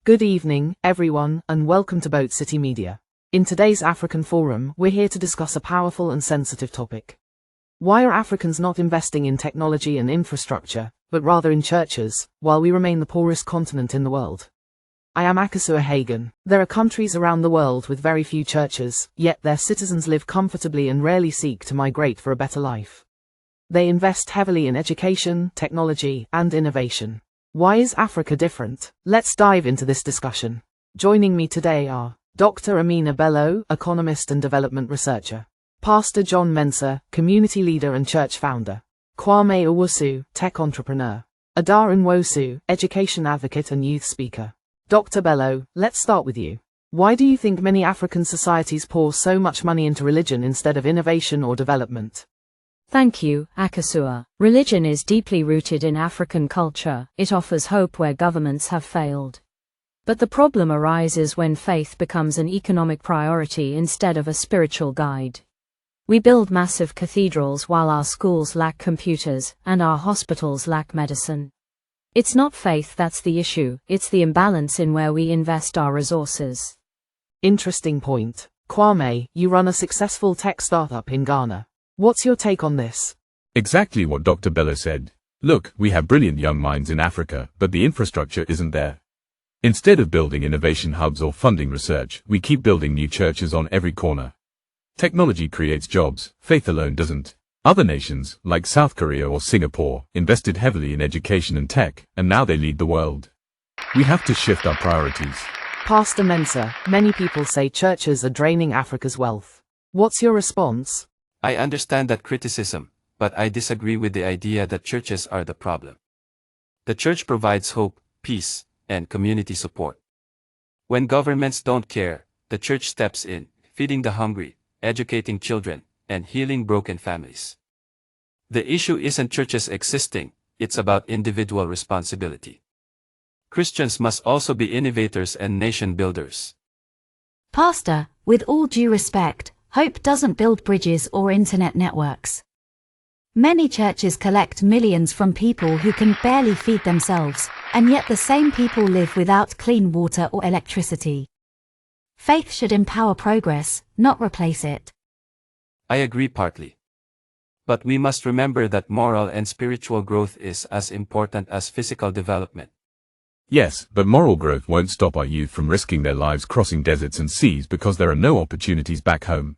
Good evening, everyone, and welcome to Boat City Media. In today's African Forum, we're here to discuss a powerful and sensitive topic. Why are Africans not investing in technology and infrastructure, but rather in churches, while we remain the poorest continent in the world? I am Akasua Hagen. There are countries around the world with very few churches, yet their citizens live comfortably and rarely seek to migrate for a better life. They invest heavily in education, technology, and innovation. Why is Africa different? Let's dive into this discussion. Joining me today are Dr. Amina Bello, economist and development researcher; Pastor John Mensah, community leader and church founder; Kwame Owusu, tech entrepreneur; Ada Nwosu, education advocate and youth speaker. Dr. Bello, let's start with you. Why do you think many African societies pour so much money into religion instead of innovation or development? Thank you, Akasua. Religion is deeply rooted in African culture. It offers hope where governments have failed. But the problem arises when faith becomes an economic priority instead of a spiritual guide. We build massive cathedrals while our schools lack computers and our hospitals lack medicine. It's not faith that's the issue, it's the imbalance in where we invest our resources. Interesting point. Kwame, you run a successful tech startup in Ghana. What's your take on this? Exactly what Dr. Bello said. Look, we have brilliant young minds in Africa, but the infrastructure isn't there. Instead of building innovation hubs or funding research, we keep building new churches on every corner. Technology creates jobs, faith alone doesn't. Other nations, like South Korea or Singapore, invested heavily in education and tech, and now they lead the world. We have to shift our priorities. Pastor Mensah, many people say churches are draining Africa's wealth. What's your response? I understand that criticism, but I disagree with the idea that churches are the problem. The church provides hope, peace, and community support. When governments don't care, the church steps in, feeding the hungry, educating children, and healing broken families. The issue isn't churches existing, it's about individual responsibility. Christians must also be innovators and nation builders. Pastor, with all due respect, hope doesn't build bridges or internet networks. Many churches collect millions from people who can barely feed themselves, and yet the same people live without clean water or electricity. Faith should empower progress, not replace it. I agree partly. But we must remember that moral and spiritual growth is as important as physical development. Yes, but moral growth won't stop our youth from risking their lives crossing deserts and seas because there are no opportunities back home.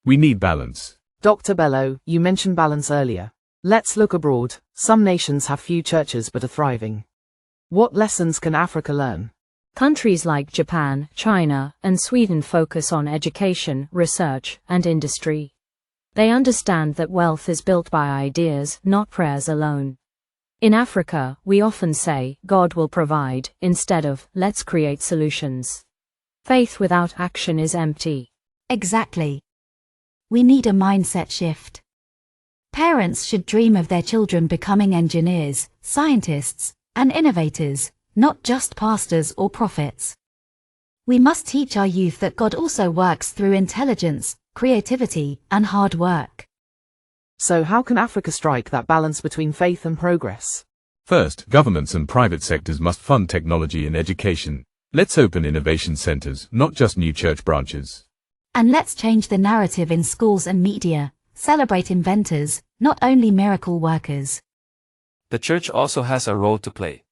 We need balance. Dr. Bello, you mentioned balance earlier. Let's look abroad. Some nations have few churches but are thriving. What lessons can Africa learn? Countries like Japan, China, and Sweden focus on education, research, and industry. They understand that wealth is built by ideas, not prayers alone. In Africa, we often say, God will provide, instead of, let's create solutions. Faith without action is empty. Exactly. We need a mindset shift. Parents should dream of their children becoming engineers, scientists, and innovators, not just pastors or prophets. We must teach our youth that God also works through intelligence, creativity, and hard work. So how can Africa strike that balance between faith and progress? First, governments and private sectors must fund technology and education. Let's open innovation centers, not just new church branches. And let's change the narrative in schools and media, celebrate inventors, not only miracle workers. The church also has a role to play.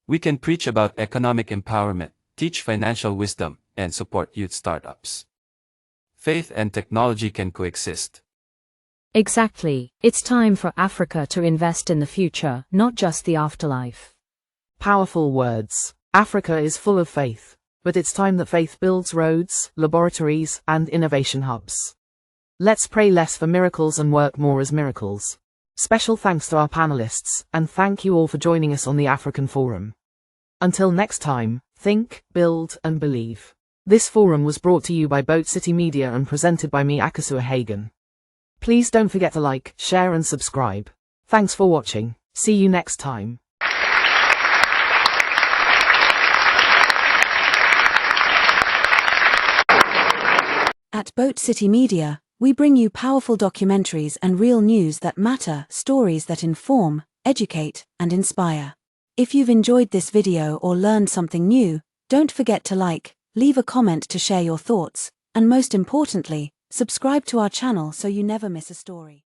We can preach about economic empowerment, teach financial wisdom, and support youth startups. Faith and technology can coexist. Exactly. It's time for Africa to invest in the future, not just the afterlife. Powerful words. Africa is full of faith, but it's time that faith builds roads, laboratories, and innovation hubs. Let's pray less for miracles and work more as miracles. Special thanks to our panelists, and thank you all for joining us on the African Forum. Until next time, think, build, and believe. This forum was brought to you by Boat City Media and presented by me, Akasua Hagen. Please don't forget to like, share, and subscribe. Thanks for watching. See you next time. At Boat City Media, we bring you powerful documentaries and real news that matter, stories that inform, educate, and inspire. If you've enjoyed this video or learned something new, Don't forget to like, leave a comment to share your thoughts, and most importantly, subscribe to our channel so you never miss a story.